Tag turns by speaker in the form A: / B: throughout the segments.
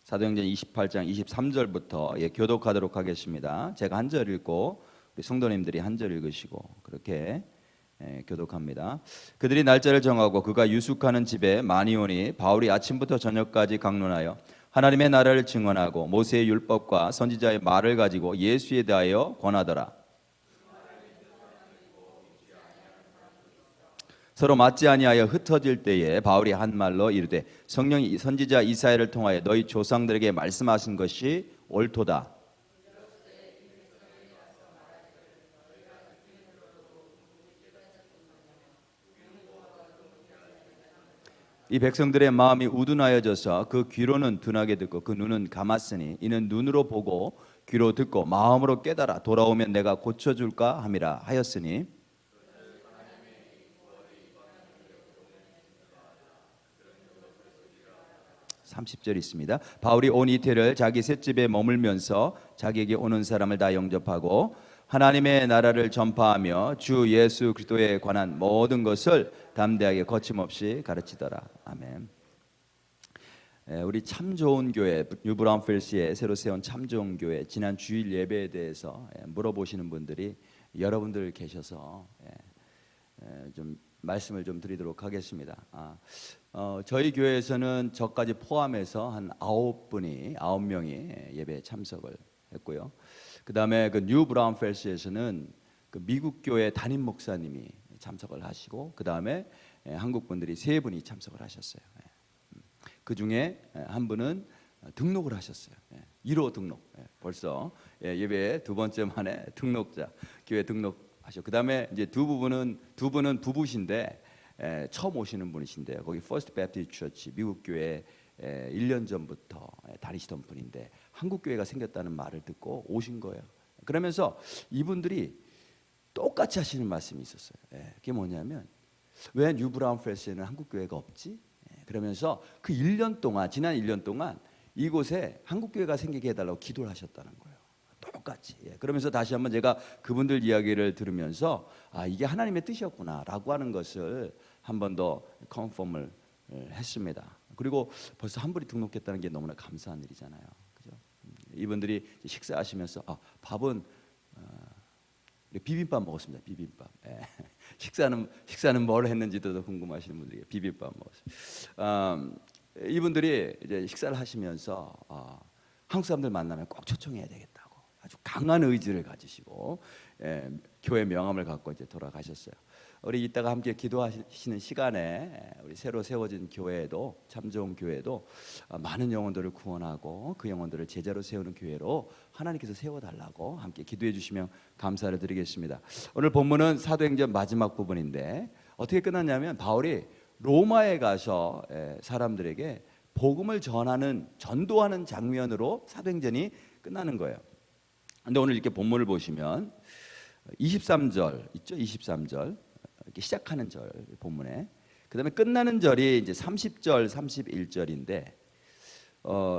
A: 사도행전 28장 23절부터 교독하도록 하겠습니다. 제가 한 절 읽고 우리 성도님들이 한 절 읽으시고 그렇게 교독합니다. 그들이 날짜를 정하고 그가 유숙하는 집에 많이 오니 바울이 아침부터 저녁까지 강론하여 하나님의 나라를 증언하고 모세의 율법과 선지자의 말을 가지고 예수에 대하여 권하더라. 서로 맞지 아니하여 흩어질 때에 바울이 한 말로 이르되 성령이 선지자 이사야를 통하여 너희 조상들에게 말씀하신 것이 옳도다. 이 백성들의 마음이 우둔하여져서 그 귀로는 둔하게 듣고 그 눈은 감았으니 이는 눈으로 보고 귀로 듣고 마음으로 깨달아 돌아오면 내가 고쳐줄까 함이라 하였으니 30절 있습니다. 바울이 온 이태를 자기 셋집에 머물면서 자기에게 오는 사람을 다 영접하고 하나님의 나라를 전파하며 주 예수 그리스도에 관한 모든 것을 담대하게 거침없이 가르치더라. 아멘. 우리 참 좋은 교회 뉴 브라운필스에 새로 세운 참 좋은 교회 지난 주일 예배에 대해서 물어보시는 분들이 여러분들 계셔서 좀 말씀을 좀 드리도록 하겠습니다. 저희 교회에서는 저까지 포함해서 한 9명이 예배에 참석을 했고요. 그 다음에 그 뉴 브라운펠스에서는 그 미국 교회 담임 목사님이 참석을 하시고 그 다음에 한국 분들이 3분이 참석을 하셨어요. 그 중에 한 분은 등록을 하셨어요. 1호 등록. 벌써 예배에 2번째 만에 등록자 교회 등록하셨고 그 다음에 이제 두 분은 부부신데 처음 오시는 분이신데요. 거기 퍼스트 배프티스트 처치 미국 교회 1년 전부터 다니시던 분인데 한국 교회가 생겼다는 말을 듣고 오신 거예요. 그러면서 이분들이 똑같이 하시는 말씀이 있었어요. 그게 뭐냐면 왜 뉴 브라운펠스에는 한국 교회가 없지? 그러면서 그 1년 동안 지난 1년 동안 이곳에 한국 교회가 생기게 해달라고 기도를 하셨다는 거예요. 똑같이. 그러면서 다시 한번 제가 그분들 이야기를 들으면서 이게 하나님의 뜻이었구나라고 하는 것을 한 번 더 컨펌을 했습니다. 그리고 벌써 한 분이 등록했다는 게 너무나 감사한 일이잖아요. 그죠? 이분들이 식사하시면서 밥은 비빔밥 먹었습니다. 비빔밥. 식사는 뭘 했는지도 궁금하시는 분들이 비빔밥 먹었어요. 이분들이 이제 식사를 하시면서 한국 사람들 만나면 꼭 초청해야 되겠다고 아주 강한 의지를 가지시고 교회 명함을 갖고 이제 돌아가셨어요. 우리 이따가 함께 기도하시는 시간에 우리 새로 세워진 교회도 참 좋은 교회도 많은 영혼들을 구원하고 그 영혼들을 제자로 세우는 교회로 하나님께서 세워달라고 함께 기도해 주시면 감사를 드리겠습니다. 오늘 본문은 사도행전 마지막 부분인데 어떻게 끝났냐면 바울이 로마에 가서 사람들에게 복음을 전도하는 장면으로 사도행전이 끝나는 거예요. 근데 오늘 이렇게 본문을 보시면 23절 있죠? 23절 이렇게 시작하는 절 본문에 그다음에 끝나는 절이 이제 30절, 31절인데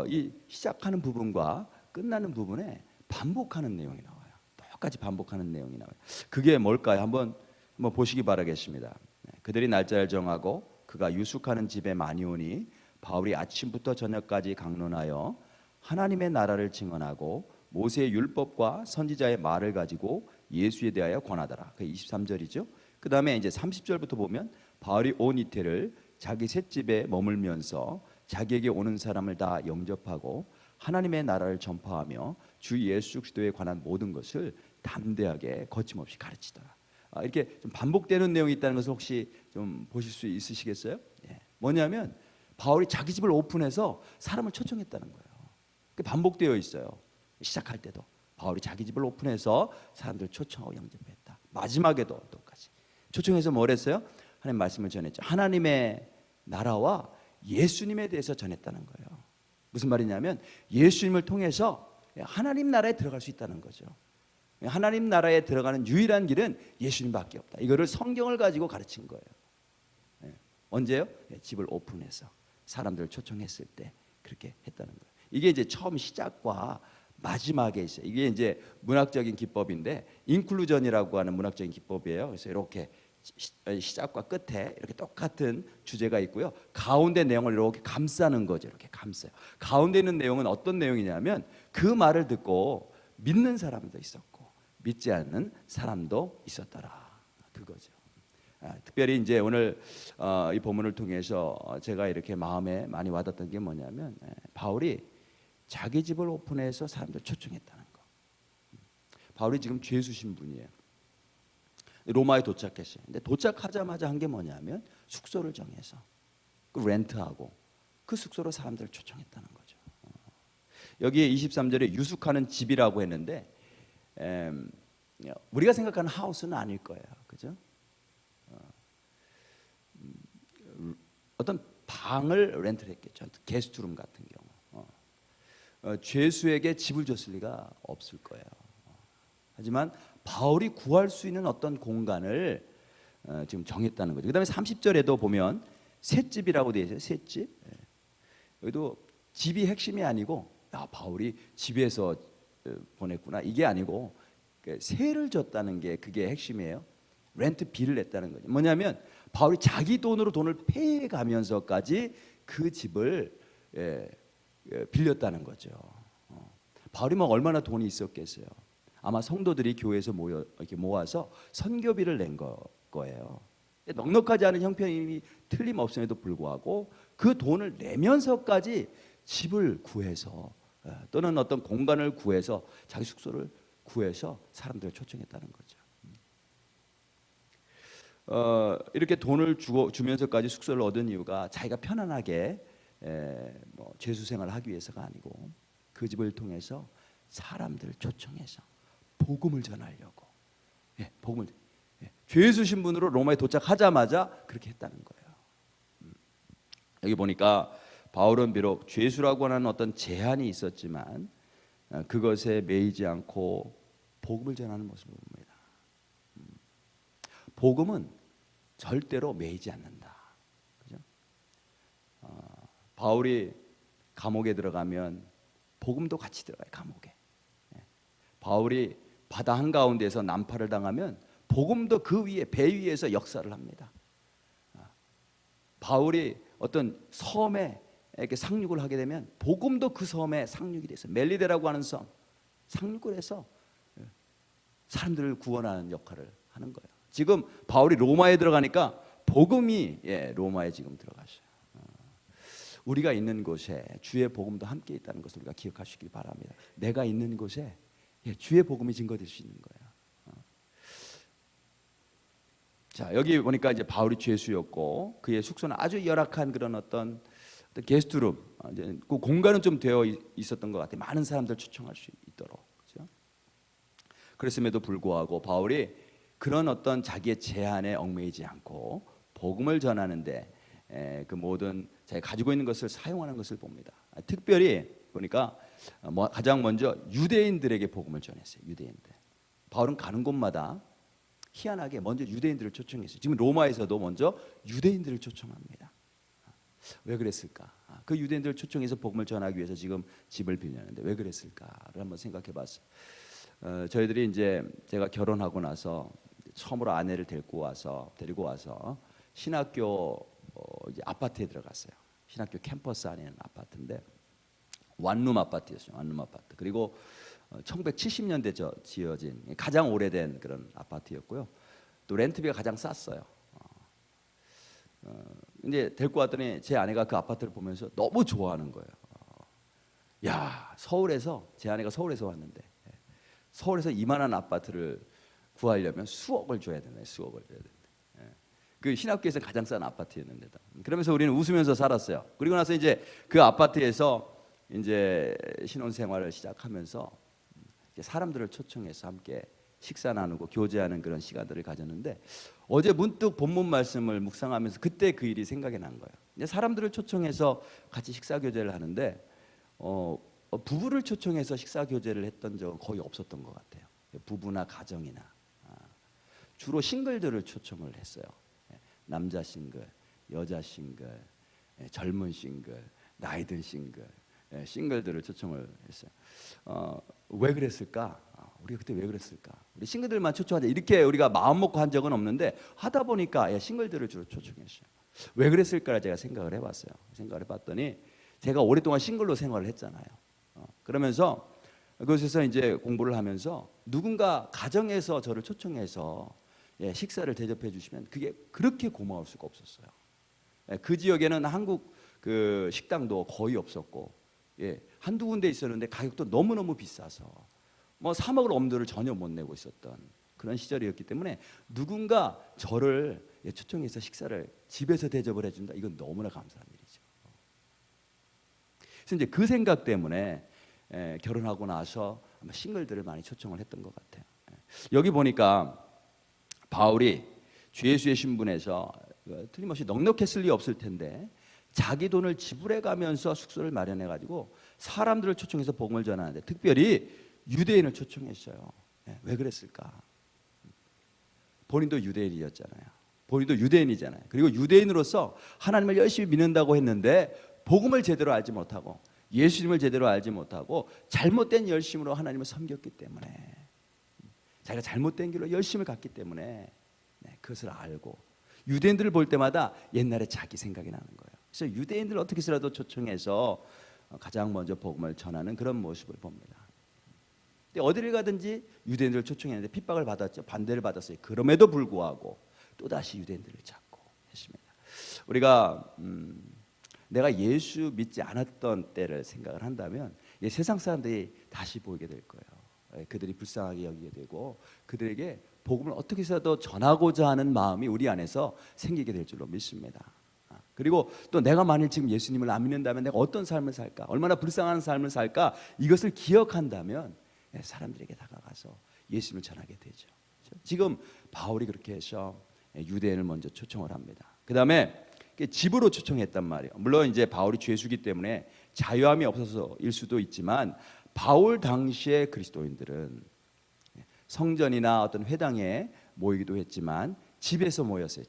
A: 이 시작하는 부분과 끝나는 부분에 반복하는 내용이 나와요. 똑같이 반복하는 내용이 나와요. 그게 뭘까요? 한번 보시기 바라겠습니다. 그들이 날짜를 정하고 그가 유숙하는 집에 많이 오니 바울이 아침부터 저녁까지 강론하여 하나님의 나라를 증언하고 모세의 율법과 선지자의 말을 가지고 예수에 대하여 권하더라. 그게 23절이죠. 그 다음에 이제 30절부터 보면 바울이 온 이태를 자기 셋집에 머물면서 자기에게 오는 사람을 다 영접하고 하나님의 나라를 전파하며 주 예수 그리스도에 관한 모든 것을 담대하게 거침없이 가르치더라. 이렇게 좀 반복되는 내용이 있다는 것을 혹시 좀 보실 수 있으시겠어요? 뭐냐면 바울이 자기 집을 오픈해서 사람을 초청했다는 거예요. 반복되어 있어요. 시작할 때도 바울이 자기 집을 오픈해서 사람들을 초청하고 영접했다. 마지막에도 똑같이 초청해서 뭘 했어요? 하나님 말씀을 전했죠. 하나님의 나라와 예수님에 대해서 전했다는 거예요. 무슨 말이냐면 예수님을 통해서 하나님 나라에 들어갈 수 있다는 거죠. 하나님 나라에 들어가는 유일한 길은 예수님밖에 없다. 이거를 성경을 가지고 가르친 거예요. 언제요? 집을 오픈해서 사람들을 초청했을 때 그렇게 했다는 거예요. 이게 이제 처음 시작과 마지막에 있어요. 이게 이제 문학적인 기법인데 인클루전이라고 하는 문학적인 기법이에요. 그래서 이렇게 시작과 끝에 이렇게 똑같은 주제가 있고요. 가운데 내용을 이렇게 감싸는 거죠. 이렇게 감싸요. 가운데 있는 내용은 어떤 내용이냐면 그 말을 듣고 믿는 사람도 있었고 믿지 않는 사람도 있었더라. 그거죠. 특별히 이제 오늘 이 본문을 통해서 제가 이렇게 마음에 많이 와닿던 게 뭐냐면 바울이 자기 집을 오픈해서 사람들 초청했다는 거. 바울이 지금 죄수 신분이에요. 로마에 도착했어요. 근데 도착하자마자 한 게 뭐냐면 숙소를 정해서 그 렌트하고 그 숙소로 사람들을 초청했다는 거죠. 여기에 23절에 유숙하는 집이라고 했는데 우리가 생각하는 하우스는 아닐 거예요. 그죠? 어떤 방을 렌트를 했겠죠. 게스트룸 같은 경우. 죄수에게 집을 줬을 리가 없을 거예요. 하지만 바울이 구할 수 있는 어떤 공간을 지금 정했다는 거죠. 그다음에 30절에도 보면 셋집이라고 되어 있어요. 셋집. 여기도 집이 핵심이 아니고 바울이 집에서 보냈구나 이게 아니고 세를 줬다는 게 그게 핵심이에요. 렌트 비를 냈다는 거죠. 뭐냐면 바울이 자기 돈으로 돈을 패가면서까지 그 집을 빌렸다는 거죠. 바울이 뭐 얼마나 돈이 있었겠어요. 아마 성도들이 교회에서 이렇게 모아서 선교비를 낸 거예요. 넉넉하지 않은 형편이 틀림없음에도 불구하고 그 돈을 내면서까지 집을 구해서 또는 어떤 공간을 구해서 자기 숙소를 구해서 사람들을 초청했다는 거죠. 이렇게 돈을 주면서까지 숙소를 얻은 이유가 자기가 편안하게 뭐 죄수 생활을 하기 위해서가 아니고 그 집을 통해서 사람들을 초청해서 복음을 전하려고 복음을 죄수 신분으로 로마에 도착하자마자 그렇게 했다는 거예요. 여기 보니까 바울은 비록 죄수라고 하는 어떤 제한이 있었지만 그것에 매이지 않고 복음을 전하는 모습을 봅니다. 복음은 절대로 매이지 않는다. 그죠? 바울이 감옥에 들어가면 복음도 같이 들어가요. 감옥에. 바울이 바다 한가운데에서 난파를 당하면 복음도 그 위에 배 위에서 역사를 합니다. 바울이 어떤 섬에 이렇게 상륙을 하게 되면 복음도 그 섬에 상륙이 돼서 멜리데라고 하는 섬 상륙을 해서 사람들을 구원하는 역할을 하는 거예요. 지금 바울이 로마에 들어가니까 복음이 로마에 지금 들어가셔요. 우리가 있는 곳에 주의 복음도 함께 있다는 것을 우리가 기억하시길 바랍니다. 내가 있는 곳에 주의 복음이 증거될 수 있는 거예요. 자, 여기 보니까 이제 바울이 죄수였고 그의 숙소는 아주 열악한 그런 어떤 게스트룸, 그 공간은 좀 되어 있었던 것 같아요. 많은 사람들 초청할 수 있도록. 그렇죠? 그랬음에도 불구하고 바울이 그런 어떤 자기의 제한에 얽매이지 않고 복음을 전하는데 그 모든 자기가 가지고 있는 것을 사용하는 것을 봅니다. 특별히 보니까 가장 먼저 유대인들에게 복음을 전했어요. 유대인들. 바울은 가는 곳마다 희한하게 먼저 유대인들을 초청했어요. 지금 로마에서도 먼저 유대인들을 초청합니다. 왜 그랬을까? 그 유대인들을 초청해서 복음을 전하기 위해서 지금 집을 빌렸는데 왜 그랬을까를 한번 생각해봤어요. 저희들이 이제 제가 결혼하고 나서 처음으로 아내를 데리고 와서 신학교 이제 아파트에 들어갔어요. 신학교 캠퍼스 안에 있는 아파트인데 원룸 아파트였어요. 원룸 아파트. 그리고 1970년대 지어진 가장 오래된 그런 아파트였고요. 또 렌트비가 가장 쌌어요. 근데 데리고 왔더니 제 아내가 그 아파트를 보면서 너무 좋아하는 거예요. 야, 서울에서 제 아내가 서울에서 왔는데 서울에서 이만한 아파트를 구하려면 수억을 줘야 된다. 수억을 줘야 된다. 그 신학교에서 가장 싼 아파트였는데다. 그러면서 우리는 웃으면서 살았어요. 그리고 나서 이제 그 아파트에서 이제 신혼생활을 시작하면서 이제 사람들을 초청해서 함께 식사 나누고 교제하는 그런 시간들을 가졌는데 어제 문득 본문 말씀을 묵상하면서 그때 그 일이 생각이 난 거예요. 이제 사람들을 초청해서 같이 식사 교제를 하는데 부부를 초청해서 식사 교제를 했던 적은 거의 없었던 것 같아요. 부부나 가정이나 주로 싱글들을 초청을 했어요. 남자 싱글, 여자 싱글, 젊은 싱글, 나이 든 싱글, 싱글들을 초청을 했어요. 왜 그랬을까? 우리가 그때 왜 그랬을까? 우리 싱글들만 초청하자 이렇게 우리가 마음 먹고 한 적은 없는데 하다 보니까 싱글들을 주로 초청했어요. 왜 그랬을까 제가 생각을 해봤어요. 생각을 해봤더니 제가 오랫동안 싱글로 생활을 했잖아요. 그러면서 그곳에서 이제 공부를 하면서 누군가 가정에서 저를 초청해서 식사를 대접해 주시면 그게 그렇게 고마울 수가 없었어요. 그 지역에는 한국 그 식당도 거의 없었고 한두 군데 있었는데 가격도 너무너무 비싸서 뭐 사 먹을 엄두를 전혀 못 내고 있었던 그런 시절이었기 때문에 누군가 저를 초청해서 식사를 집에서 대접을 해준다. 이건 너무나 감사한 일이죠. 그래서 이제 그 생각 때문에 결혼하고 나서 아마 싱글들을 많이 초청을 했던 것 같아요. 여기 보니까 바울이 주 예수의 신분에서 틀림없이 넉넉했을 리 없을 텐데 자기 돈을 지불해 가면서 숙소를 마련해 가지고 사람들을 초청해서 복음을 전하는데 특별히 유대인을 초청했어요. 왜 그랬을까? 본인도 유대인이었잖아요. 본인도 유대인이잖아요. 그리고 유대인으로서 하나님을 열심히 믿는다고 했는데 복음을 제대로 알지 못하고 예수님을 제대로 알지 못하고 잘못된 열심으로 하나님을 섬겼기 때문에 자기가 잘못된 길로 열심을 갔기 때문에 그것을 알고 유대인들을 볼 때마다 옛날에 자기 생각이 나는 거예요. 그래서 유대인들을 어떻게 해서라도 초청해서 가장 먼저 복음을 전하는 그런 모습을 봅니다. 어디를 가든지 유대인들을 초청했는데 핍박을 받았죠. 반대를 받았어요. 그럼에도 불구하고 또다시 유대인들을 찾고 했습니다. 우리가 내가 예수 믿지 않았던 때를 생각을 한다면 세상 사람들이 다시 보이게 될 거예요. 그들이 불쌍하게 여기게 되고 그들에게 복음을 어떻게 해서도 전하고자 하는 마음이 우리 안에서 생기게 될 줄로 믿습니다. 그리고 또 내가 만일 지금 예수님을 안 믿는다면 내가 어떤 삶을 살까? 얼마나 불쌍한 삶을 살까? 이것을 기억한다면 사람들에게 다가가서 예수님을 전하게 되죠. 지금 바울이 그렇게 해서 유대인을 먼저 초청을 합니다. 그 다음에 집으로 초청했단 말이에요. 물론 이제 바울이 죄수기 때문에 자유함이 없어서일 수도 있지만 바울 당시의 그리스도인들은 성전이나 어떤 회당에 모이기도 했지만 집에서 모였어요.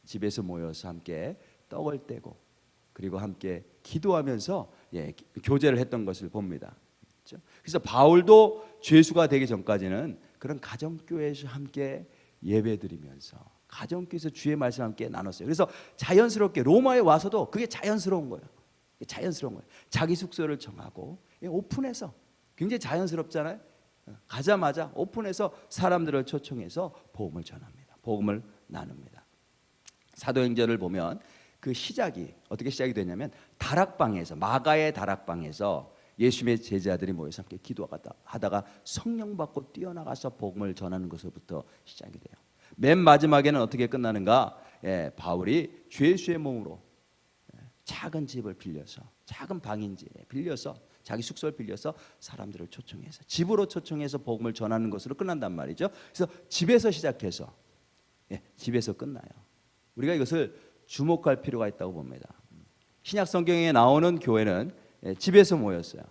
A: 집에서 모여서 함께 떡을 떼고 그리고 함께 기도하면서 교제를 했던 것을 봅니다. 그래서 바울도 죄수가 되기 전까지는 그런 가정교회에서 함께 예배드리면서 가정교회에서 주의 말씀 함께 나눴어요. 그래서 자연스럽게 로마에 와서도 그게 자연스러운 거예요. 자기 숙소를 정하고 오픈해서 굉장히 자연스럽잖아요. 가자마자 오픈해서 사람들을 초청해서 복음을 전합니다. 복음을 나눕니다. 사도행전을 보면 그 시작이 어떻게 시작이 되냐면 다락방에서 마가의 다락방에서 예수님의 제자들이 모여서 함께 기도하다가 성령 받고 뛰어나가서 복음을 전하는 것부터 시작이 돼요. 맨 마지막에는 어떻게 끝나는가? 바울이 죄수의 몸으로 작은 집을 빌려서 작은 방인지 빌려서 자기 숙소를 빌려서 사람들을 초청해서 집으로 초청해서 복음을 전하는 것으로 끝난단 말이죠. 그래서 집에서 시작해서 집에서 끝나요. 우리가 이것을 주목할 필요가 있다고 봅니다. 신약 성경에 나오는 교회는 집에서 모였어요.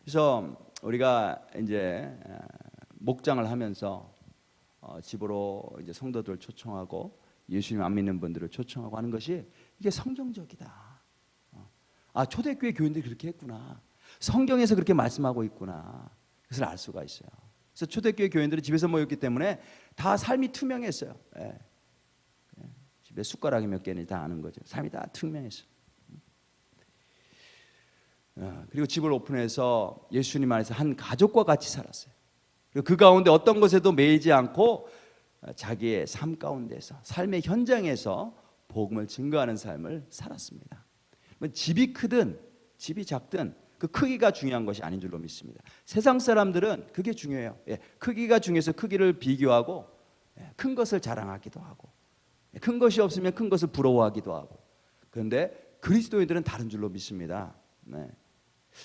A: 그래서 우리가 이제 목장을 하면서 집으로 이제 성도들 초청하고 예수님 안 믿는 분들을 초청하고 하는 것이 이게 성경적이다. 초대교회 교인들이 그렇게 했구나. 성경에서 그렇게 말씀하고 있구나. 그것을 알 수가 있어요. 그래서 초대교회 교인들은 집에서 모였기 때문에 다 삶이 투명했어요. 집에 숟가락이 몇 개인지 다 아는 거죠. 삶이 다 투명했어요. 그리고 집을 오픈해서 예수님 안에서 한 가족과 같이 살았어요. 그리고 그 가운데 어떤 것에도 매이지 않고 자기의 삶 가운데서 삶의 현장에서 복음을 증거하는 삶을 살았습니다. 집이 크든 집이 작든 그 크기가 중요한 것이 아닌 줄로 믿습니다. 세상 사람들은 그게 중요해요. 크기가 중요해서 크기를 비교하고 큰 것을 자랑하기도 하고 큰 것이 없으면 큰 것을 부러워하기도 하고 그런데 그리스도인들은 다른 줄로 믿습니다.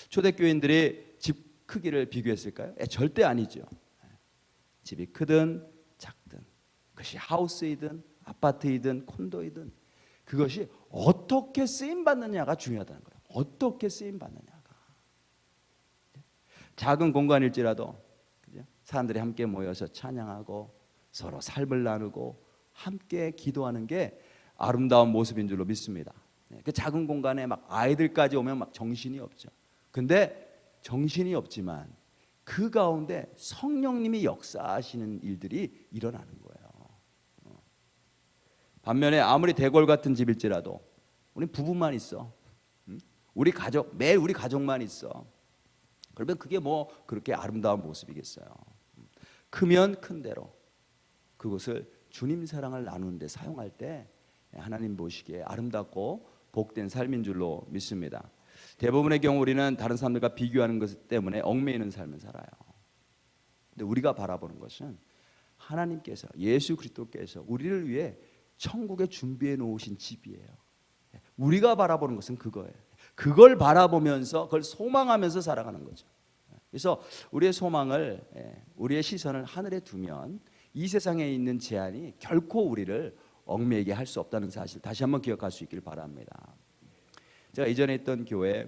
A: 초대교인들이 집 크기를 비교했을까요? 절대 아니죠. 집이 크든 작든 그것이 하우스이든 아파트이든 콘도이든 그것이 어떻게 쓰임받느냐가 중요하다는 거예요. 어떻게 쓰임받느냐가. 작은 공간일지라도 사람들이 함께 모여서 찬양하고 서로 삶을 나누고 함께 기도하는 게 아름다운 모습인 줄로 믿습니다. 그 작은 공간에 막 아이들까지 오면 막 정신이 없죠. 근데 정신이 없지만 그 가운데 성령님이 역사하시는 일들이 일어나는 거예요. 반면에 아무리 대궐 같은 집일지라도 우리 부부만 있어. 우리 가족, 매일 우리 가족만 있어. 그러면 그게 뭐 그렇게 아름다운 모습이겠어요. 크면 큰 대로 그것을 주님 사랑을 나누는 데 사용할 때 하나님 보시기에 아름답고 복된 삶인 줄로 믿습니다. 대부분의 경우 우리는 다른 사람들과 비교하는 것 때문에 얽매이는 삶을 살아요. 근데 우리가 바라보는 것은 하나님께서, 예수 그리스도께서 우리를 위해 천국에 준비해 놓으신 집이에요. 우리가 바라보는 것은 그거예요. 그걸 바라보면서 그걸 소망하면서 살아가는 거죠. 그래서 우리의 소망을, 우리의 시선을 하늘에 두면 이 세상에 있는 제한이 결코 우리를 얽매이게 할 수 없다는 사실 다시 한번 기억할 수 있기를 바랍니다. 제가 이전에 있던 교회에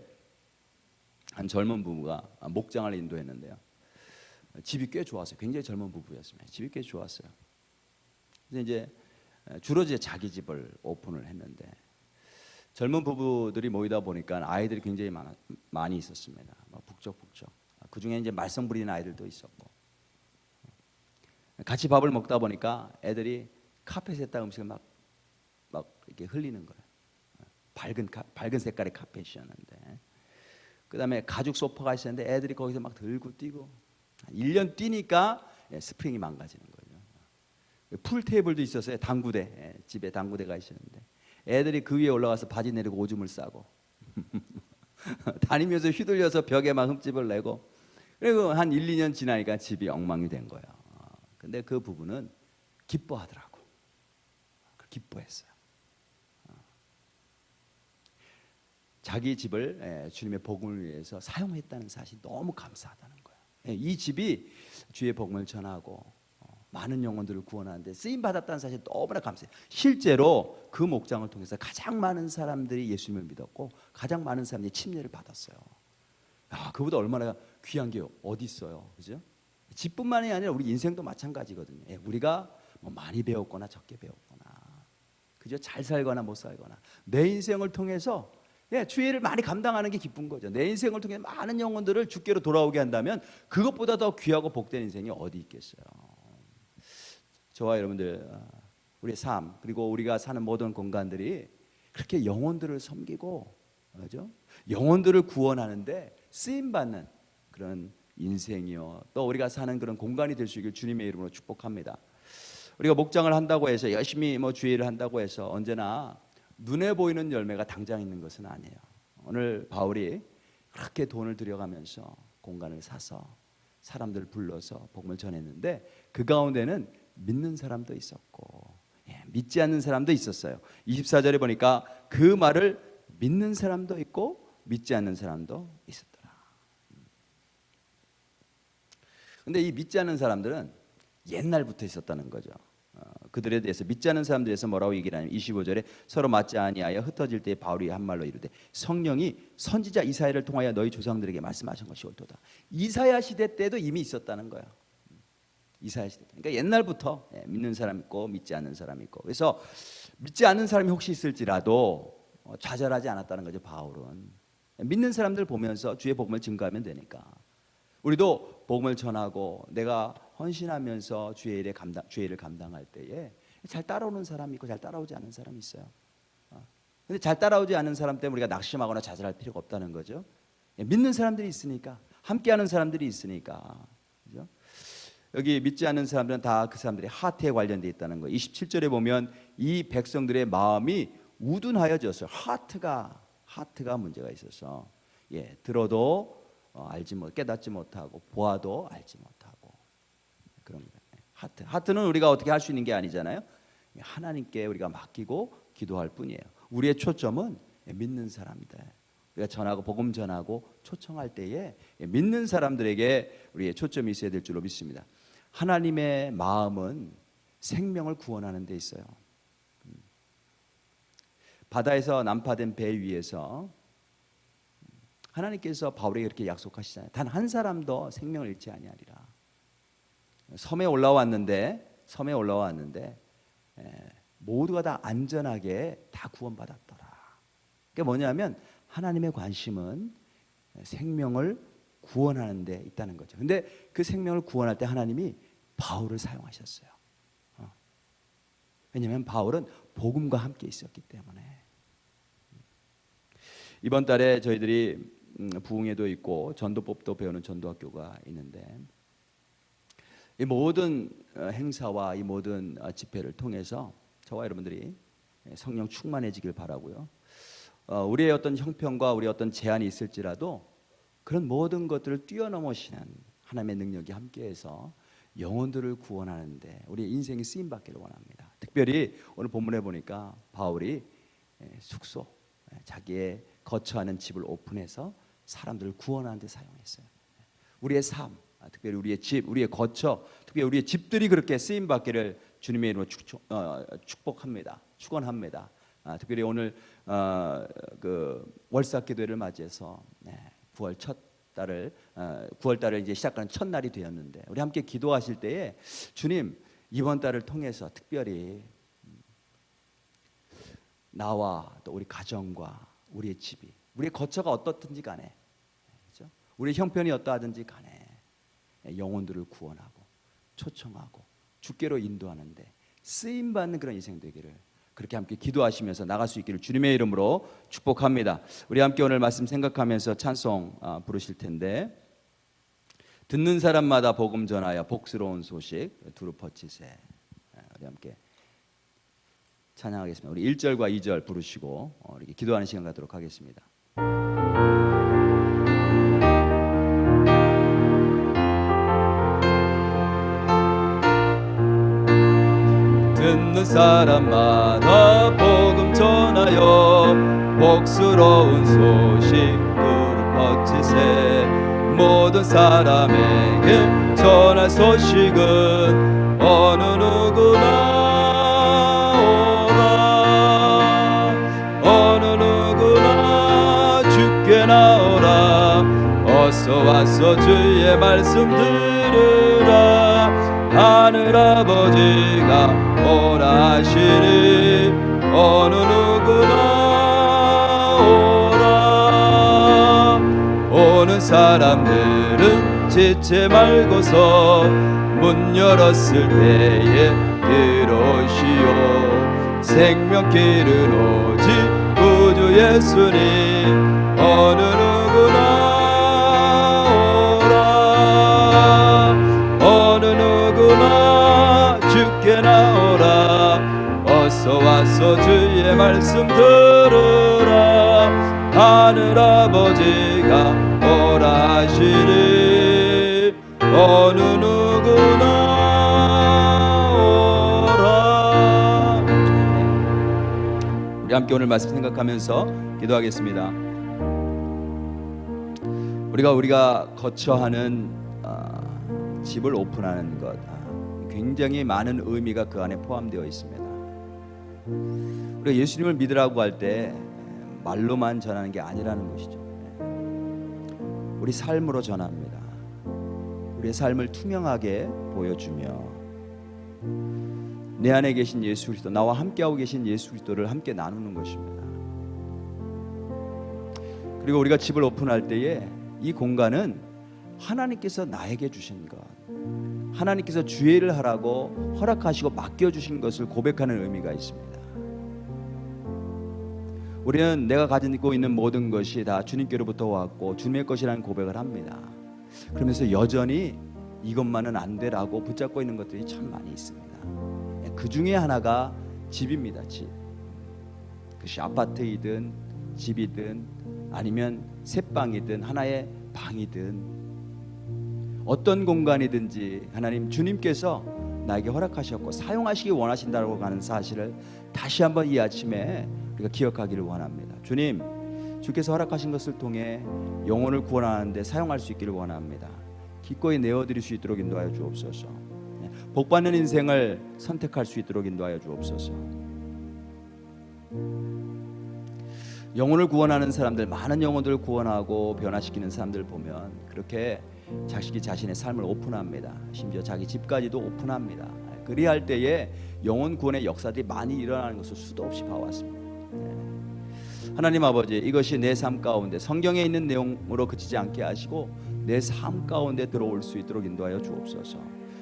A: 한 젊은 부부가 목장을 인도했는데요. 집이 꽤 좋았어요. 굉장히 젊은 부부였습니다. 집이 꽤 좋았어요. 그래서 이제 주로 이제 자기 집을 오픈을 했는데 젊은 부부들이 모이다 보니까 아이들이 굉장히 많이 있었습니다. 북적북적. 그 중에 이제 말썽 부리는 아이들도 있었고, 같이 밥을 먹다 보니까 애들이 카펫에다 음식을 막 이렇게 흘리는 거예요. 밝은 색깔의 카펫이었는데, 그 다음에 가죽 소파가 있었는데 애들이 거기서 막 들고 뛰고, 1년 뛰니까 스프링이 망가지는 거죠. 풀 테이블도 있었어요. 당구대, 집에 당구대가 있었는데 애들이 그 위에 올라가서 바지 내리고 오줌을 싸고 다니면서 휘둘려서 벽에 막 흠집을 내고, 그리고 한 1, 2년 지나니까 집이 엉망이 된 거예요. 근데 그 부부는 기뻐하더라고. 기뻐했어요. 자기 집을 주님의 복음을 위해서 사용했다는 사실이 너무 감사하다는 거예요. 이 집이 주의 복음을 전하고 많은 영혼들을 구원하는데 쓰임 받았다는 사실 너무나 감사해요. 실제로 그 목장을 통해서 가장 많은 사람들이 예수님을 믿었고 가장 많은 사람들이 침례를 받았어요. 그보다 얼마나 귀한 게 어디 있어요, 그죠? 집뿐만이 아니라 우리 인생도 마찬가지거든요. 우리가 뭐 많이 배웠거나 적게 배웠거나, 그죠? 잘 살거나 못 살거나, 내 인생을 통해서 주의 일을 많이 감당하는 게 기쁜 거죠. 내 인생을 통해 많은 영혼들을 주께로 돌아오게 한다면 그것보다 더 귀하고 복된 인생이 어디 있겠어요. 저와 여러분들, 우리의 삶, 그리고 우리가 사는 모든 공간들이 그렇게 영혼들을 섬기고, 그죠? 영혼들을 구원하는데 쓰임받는 그런 인생이요, 또 우리가 사는 그런 공간이 될 수 있길 주님의 이름으로 축복합니다. 우리가 목장을 한다고 해서 열심히 주의 일을 한다고 해서 언제나 눈에 보이는 열매가 당장 있는 것은 아니에요. 오늘 바울이 그렇게 돈을 들여가면서 공간을 사서 사람들을 불러서 복음을 전했는데 그 가운데는 믿는 사람도 있었고 믿지 않는 사람도 있었어요. 24절에 보니까 그 말을 믿는 사람도 있고 믿지 않는 사람도 있었더라. 근데 이 믿지 않는 사람들은 옛날부터 있었다는 거죠. 그들에 대해서, 믿지 않는 사람들에 대해서 뭐라고 얘기를 하냐면 25절에 서로 맞지 아니하여 흩어질 때 바울이 한 말로 이르되 성령이 선지자 이사야를 통하여 너희 조상들에게 말씀하신 것이 옳도다. 이사야 시대 때도 이미 있었다는 거예요. 이사야 시대. 그러니까 옛날부터 믿는 사람 있고 믿지 않는 사람 있고, 그래서 믿지 않는 사람이 혹시 있을지라도 좌절하지 않았다는 거죠. 바울은 믿는 사람들 보면서 주의 복음을 증거하면 되니까 우리도 복음을 전하고 내가 헌신하면서 주의 일을 감당할 때에 잘 따라오는 사람이 있고 잘 따라오지 않는 사람이 있어요. 근데 잘 따라오지 않는 사람 때문에 우리가 낙심하거나 좌절할 필요가 없다는 거죠. 믿는 사람들이 있으니까, 함께하는 사람들이 있으니까, 그죠? 여기 믿지 않는 사람들은 다 그 사람들의 하트에 관련되어 있다는 거예요. 27절에 보면 이 백성들의 마음이 우둔하여졌어요. 하트가 문제가 있어서 들어도 깨닫지 못하고 보아도 알지 못하고 그런 거예요. 하트는 우리가 어떻게 할 수 있는 게 아니잖아요. 하나님께 우리가 맡기고 기도할 뿐이에요. 우리의 초점은 믿는 사람들, 우리가 전하고 복음 전하고 초청할 때에 믿는 사람들에게 우리의 초점이 있어야 될 줄로 믿습니다. 하나님의 마음은 생명을 구원하는 데 있어요. 바다에서 난파된 배 위에서 하나님께서 바울에게 이렇게 약속하시잖아요. 단 한 사람도 생명을 잃지 아니하리라. 섬에 올라왔는데 모두가 다 안전하게 다 구원받았더라. 그게 뭐냐면 하나님의 관심은 생명을 구원하는 데 있다는 거죠. 근데 그 생명을 구원할 때 하나님이 바울을 사용하셨어요. 왜냐하면 바울은 복음과 함께 있었기 때문에. 이번 달에 저희들이 부흥회도 있고 전도법도 배우는 전도학교가 있는데, 이 모든 행사와 이 모든 집회를 통해서 저와 여러분들이 성령 충만해지길 바라고요. 우리의 어떤 형편과 우리의 어떤 제한이 있을지라도 그런 모든 것들을 뛰어넘으시는 하나님의 능력이 함께해서 영혼들을 구원하는데 우리의 인생이 쓰임받기를 원합니다. 특별히 오늘 본문에 보니까 바울이 숙소, 자기의 거처하는 집을 오픈해서 사람들을 구원하는 데 사용했어요. 우리의 삶, 특별히 우리의 집, 우리의 거처, 특별히 우리의 집들이 그렇게 쓰임받기를 주님의 이름으로 축복합니다. 축원합니다. 특별히 오늘 그 월삭기도회를 맞이해서 9월 첫 달을 9월 달을 이제 시작하는 첫날이 되었는데, 우리 함께 기도하실 때에 주님, 이번 달을 통해서 특별히 나와 또 우리 가정과 우리의 집이, 우리의 거처가 어떻든지 간에, 그렇죠? 우리 형편이 어떠하든지 간에 영혼들을 구원하고 초청하고 주께로 인도하는데 쓰임받는 그런 인생 되기를, 그렇게 함께 기도하시면서 나갈 수 있기를 주님의 이름으로 축복합니다. 우리 함께 오늘 말씀 생각하면서 찬송 부르실 텐데, 듣는 사람마다 복음 전하여 복스러운 소식 두루 퍼치세. 우리 함께 찬양하겠습니다. 우리 1절과 2절 부르시고 이렇게 기도하는 시간 갖도록 하겠습니다. 듣는 사람마다 복음 전하여 복스러운 소식 두루 퍼치세. 모든 사람에게 전할 소식은 어느 누구나 오라. 어느 누구나 주께 나오라. 어서 와서 주의 말씀 들으라. 하늘아버지가 오라 하시니 어느 누구나 오라. 오는 사람들은 지체 말고서 문 열었을 때에 들어오시오. 생명길은 오직 구주 예수님 어느 누구나 오라. 어느 누구나 주께 나오라. 어서 와서 주의 말씀 들으라. 하늘아버지가 오라 하시니 어느 누구나 오라. 우리 함께 오늘 말씀 생각하면서 기도하겠습니다. 우리가 거처하는 집을 오픈하는 것, 굉장히 많은 의미가 그 안에 포함되어 있습니다. 우리가 예수님을 믿으라고 할 때 말로만 전하는 게 아니라는 것이죠. 우리 삶으로 전합니다. 우리의 삶을 투명하게 보여주며 내 안에 계신 예수 그리스도, 나와 함께하고 계신 예수 그리스도를 함께 나누는 것입니다. 그리고 우리가 집을 오픈할 때에 이 공간은 하나님께서 나에게 주신 것, 하나님께서 주의를 하라고 허락하시고 맡겨주신 것을 고백하는 의미가 있습니다. 우리는 내가 가지고 있는 모든 것이 다 주님께로부터 왔고 주님의 것이라는 고백을 합니다. 그러면서 여전히 이것만은 안 되라고 붙잡고 있는 것들이 참 많이 있습니다. 그 중에 하나가 집입니다. 집. 그것이 아파트이든 집이든 아니면 셋방이든 하나의 방이든 어떤 공간이든지 하나님 주님께서 나에게 허락하셨고 사용하시기 원하신다고 하는 사실을 다시 한번 이 아침에 우리가 기억하기를 원합니다. 주님, 주께서 허락하신 것을 통해 영혼을 구원하는데 사용할 수 있기를 원합니다. 기꺼이 내어드릴 수 있도록 인도하여 주옵소서. 복받는 인생을 선택할 수 있도록 인도하여 주옵소서. 영혼을 구원하는 사람들, 많은 영혼들을 구원하고 변화시키는 사람들 보면 그렇게 자식이 자신의 삶을 오픈합니다. 심지어 자기 집까지도 오픈합니다. 그리할 때에 영혼 구원의 역사들이 많이 일어나는 것을 수도 없이 봐왔습니다. 하나님 아버지, 이것이 내 삶 가운데 성경에 있는 내용으로 그치지 않게 하시고 내 삶 가운데 들어올 수 있도록 인도하여 주옵소서.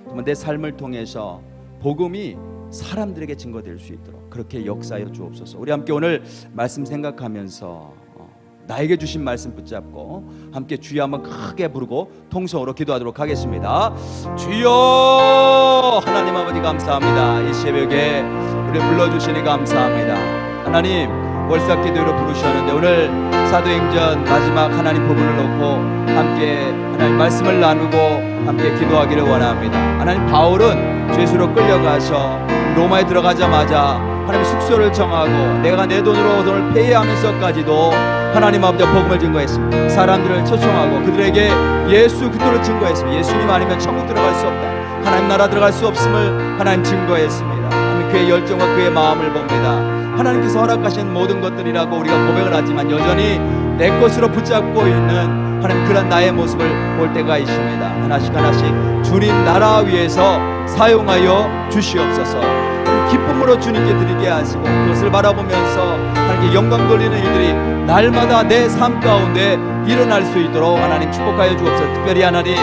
A: 정말 내 삶을 통해서 복음이 사람들에게 증거될 수 있도록 그렇게 역사하여 주옵소서. 우리 함께 오늘 말씀 생각하면서 나에게 주신 말씀 붙잡고 함께 주여 한번 크게 부르고 통성으로 기도하도록 하겠습니다. 주여, 하나님 아버지 감사합니다. 이 새벽에 우리 불러주시니 감사합니다. 하나님, 월삭 기도로 부르셨는데 오늘 사도행전 마지막 하나님 부분을 놓고 함께 하나님 말씀을 나누고 함께 기도하기를 원합니다. 하나님, 바울은 죄수로 끌려가서 로마에 들어가자마자 하나님 숙소를 정하고 내가 내 돈으로 돈을 폐해하면서까지도 하나님 아버지 복음을 증거했습니다. 사람들을 초청하고 그들에게 예수 그리스도를 증거했습니다. 예수님 아니면 천국 들어갈 수 없다, 하나님 나라 들어갈 수 없음을 하나님 증거했습니다. 하나님 그의 열정과 그의 마음을 봅니다. 하나님께서 허락하신 모든 것들이라고 우리가 고백을 하지만 여전히 내 것으로 붙잡고 있는 하나님 그런 나의 모습을 볼 때가 있습니다. 하나씩 하나씩 주님 나라 위해서 사용하여 주시옵소서. 기쁨으로 주님께 드리게 하시고 그것을 바라보면서 하나님께 영광 돌리는 일들이 날마다 내 삶 가운데 일어날 수 있도록 하나님 축복하여 주옵소서. 특별히 하나님,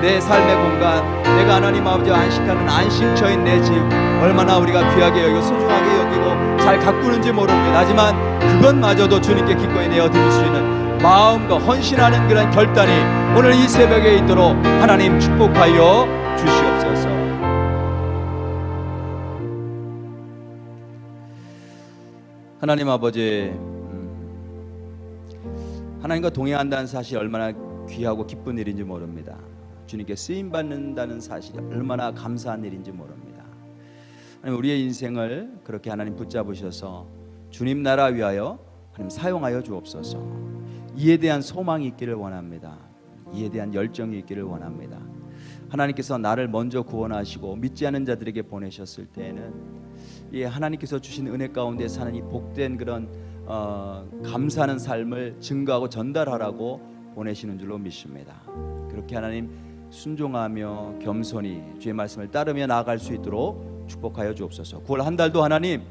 A: 내 삶의 공간, 내가 하나님 아버지 안식하는 안식처인 내 집 얼마나 우리가 귀하게 여기고 소중하게 여기고 잘 가꾸는지 모릅니다. 하지만 그것마저도 주님께 기꺼이 내어드릴 수 있는 마음과 헌신하는 그런 결단이 오늘 이 새벽에 있도록 하나님 축복하여 주시옵소서. 하나님 아버지, 하나님과 동행한다는 사실이 얼마나 귀하고 기쁜 일인지 모릅니다. 주님께 쓰임받는다는 사실이 얼마나 감사한 일인지 모릅니다. 하나님, 우리의 인생을 그렇게 하나님 붙잡으셔서 주님 나라 위하여 하나님 사용하여 주옵소서. 이에 대한 소망이 있기를 원합니다. 이에 대한 열정이 있기를 원합니다. 하나님께서 나를 먼저 구원하시고 믿지 않은 자들에게 보내셨을 때에는 하나님께서 주신 은혜 가운데 사는 이 복된 그런 감사하는 삶을 증거하고 전달하라고 보내시는 줄로 믿습니다. 그렇게 하나님 순종하며 겸손히 주의 말씀을 따르며 나아갈 수 있도록 축복하여 주옵소서. 9월 한 달도 하나님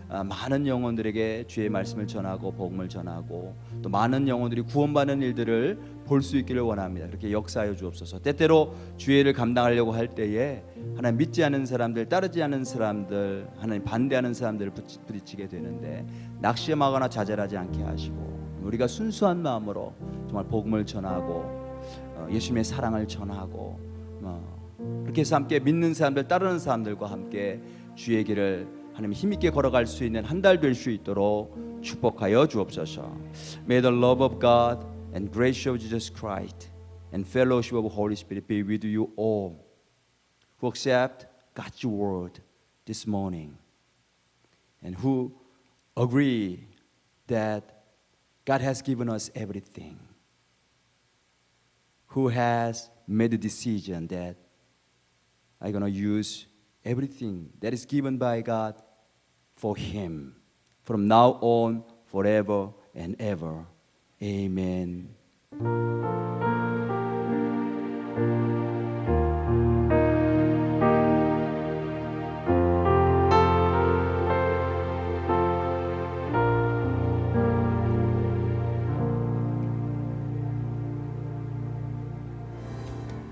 A: 많은 영혼들에게 주의 말씀을 전하고 복음을 전하고 또 많은 영혼들이 구원받는 일들을 볼 수 있기를 원합니다. 그렇게 역사하여 주옵소서. 때때로 주의 일을 감당하려고 할 때에 하나님 믿지 않는 사람들, 따르지 않는 사람들, 하나님 반대하는 사람들을 부딪히게 되는데 낙심하거나 좌절하지 않게 하시고 우리가 순수한 마음으로 정말 복음을 전하고 예수님의 사랑을 전하고 그렇게 해서 함께 믿는 사람들, 따르는 사람들과 함께 주의 길을 하나님 힘있게 걸어갈 수 있는 한 달 될 수 있도록 축복하여 주옵소서. May the love of God and grace of Jesus Christ and fellowship of Holy Spirit be with you all who accept God's word this morning and who agree that God has given us everything, who has made a decision that I'm going to use everything that is given by God for Him from now on, forever and ever. Amen.